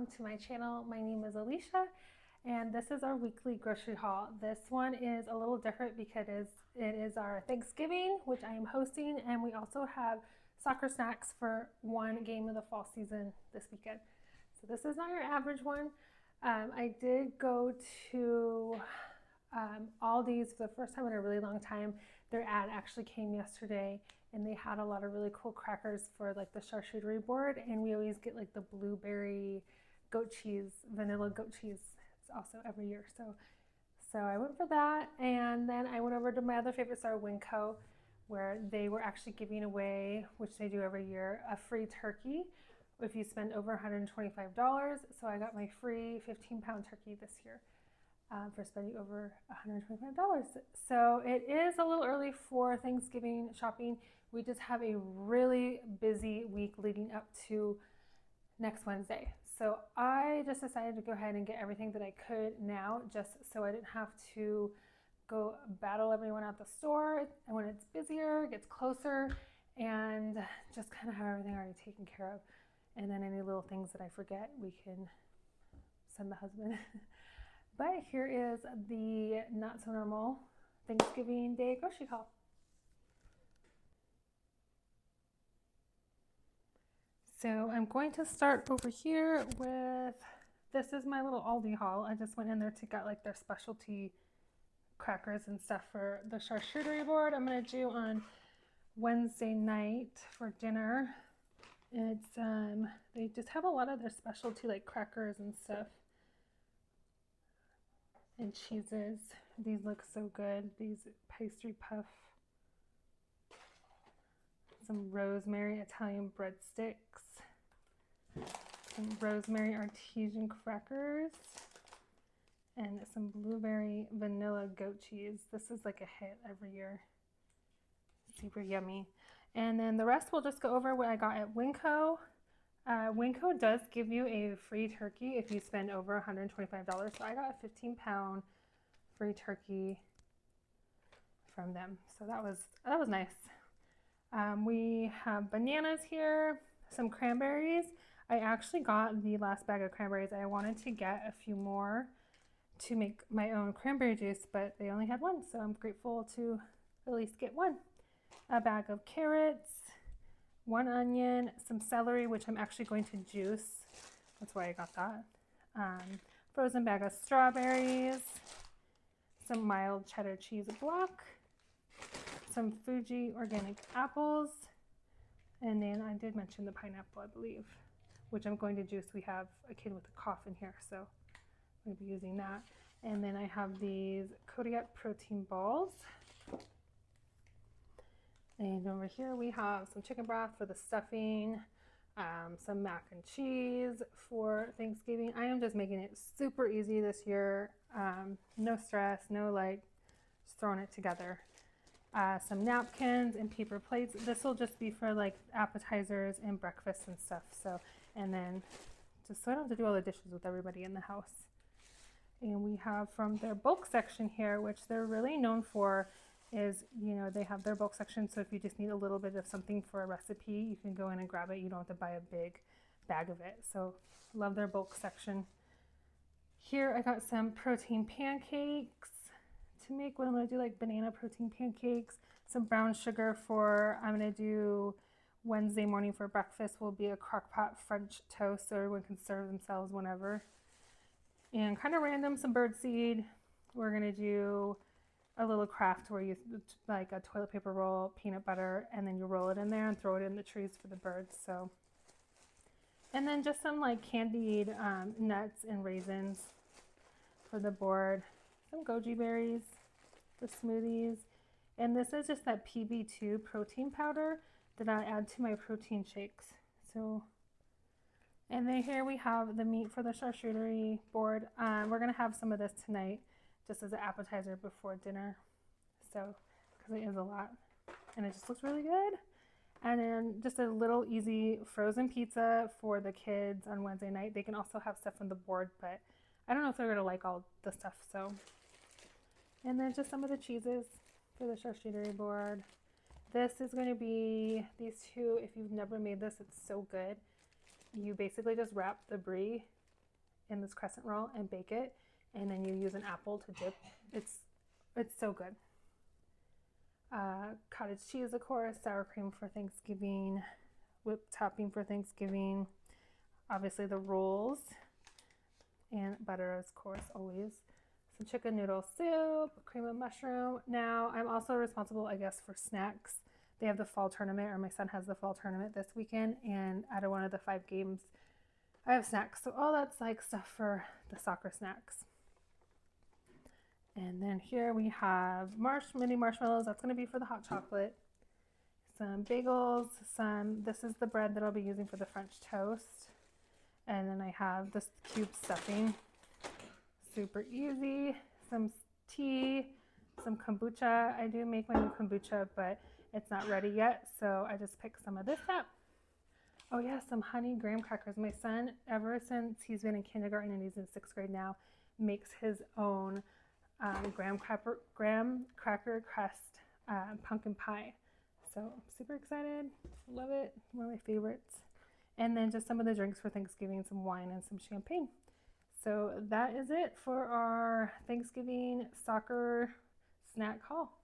welcome to my channel. My name is Alicia and this is our weekly grocery haul. This one is a little different because it is our Thanksgiving, which I am hosting, and we also have soccer snacks for one game of the fall season this weekend. So this is not your average one. I did go to Aldi's for the first time in a really long time. Their ad actually came yesterday and they had a lot of really cool crackers for like the charcuterie board, and we always get like the blueberry goat cheese, vanilla goat cheese. It's also every year. So I went for that, and then I went over to my other favorite store, Winco, where they were actually giving away, which they do every year, a free turkey if you spend over $125. So I got my free 15-pound turkey this year. For spending over $125. So it is a little early for Thanksgiving shopping. We just have a really busy week leading up to next Wednesday. So I just decided to go ahead and get everything that I could now, just so I didn't have to go battle everyone at the store. And when it's busier, it gets closer, and just kind of have everything already taken care of. And then any little things that I forget, we can send the husband. But here is the not so normal Thanksgiving Day grocery haul. So I'm going to start over here with, this is my little Aldi haul. I just went in there to get like their specialty crackers and stuff for the charcuterie board I'm going to do on Wednesday night for dinner. It's they just have a lot of their specialty like crackers and stuff. And cheeses. These look so good. These pastry puff. Some rosemary Italian breadsticks. Some rosemary artesian crackers. And some blueberry vanilla goat cheese. This is like a hit every year. Super yummy. And then the rest we'll just go over what I got at Winco. Winco does give you a free turkey if you spend over $125. So I got a 15-pound free turkey from them. So that was nice. We have bananas here, some cranberries. I actually got the last bag of cranberries. I wanted to get a few more to make my own cranberry juice, but they only had one, so I'm grateful to at least get one. A bag of carrots, one onion, some celery, which I'm actually going to juice. That's why I got that. Frozen bag of strawberries, some mild cheddar cheese block, some Fuji organic apples, and then I did mention the pineapple, I believe, which I'm going to juice. We have a kid with a cough in here, so I'm going to be using that. And then I have these Kodiak protein balls. And over here we have some chicken broth for the stuffing, some mac and cheese for Thanksgiving. I am just making it super easy this year. No stress, no like just throwing it together. Some napkins and paper plates. This will just be for like appetizers and breakfast and stuff. So, and then just so I don't have to do all the dishes with everybody in the house. And we have from their bulk section here, which they're really known for, is, you know, they have their bulk section, so if you just need a little bit of something for a recipe, you can go in and grab it. You don't have to buy a big bag of it. So love their bulk section. Here I got some protein pancakes to make what I'm going to do, like banana protein pancakes. Some brown sugar for, I'm going to do Wednesday morning for breakfast will be a crock pot French toast, so everyone can serve themselves whenever. And kind of random, some birdseed. We're going to do a little craft where you like a toilet paper roll, peanut butter, and then you roll it in there and throw it in the trees for the birds. So, and then just some like candied nuts and raisins for the board. Some goji berries for smoothies. And this is just that PB2 protein powder that I add to my protein shakes. So, and then here we have the meat for the charcuterie board. We're gonna have some of this tonight, just as an appetizer before dinner, so because it is a lot and it just looks really good. And then just a little easy frozen pizza for the kids on Wednesday night. They can also have stuff on the board, but I don't know if they're gonna like all the stuff. So, and then just some of the cheeses for the charcuterie board. This is going to be these two. If you've never made this, it's so good. You basically just wrap the brie in this crescent roll and bake it, and then you use an apple to dip. It's so good. Cottage cheese, of course, sour cream for Thanksgiving, whipped topping for Thanksgiving, obviously the rolls, and butter, of course, always. Some chicken noodle soup, cream of mushroom. Now, I'm also responsible, I guess, for snacks. They have the fall tournament, or my son has the fall tournament this weekend, and out of one of the 5 games, I have snacks. So all that's like stuff for the soccer snacks. And then here we have mini marshmallows. That's going to be for the hot chocolate. Some bagels. This is the bread that I'll be using for the French toast. And then I have this cube stuffing. Super easy. Some tea, some kombucha. I do make my own kombucha, but it's not ready yet, so I just picked some of this up. Oh yeah, some honey graham crackers. My son, ever since he's been in kindergarten and he's in 6th grade now, makes his own graham cracker crust pumpkin pie. So I'm super excited. Love it. One of my favorites. And then just some of the drinks for Thanksgiving, some wine and some champagne. So that is it for our Thanksgiving soccer snack haul.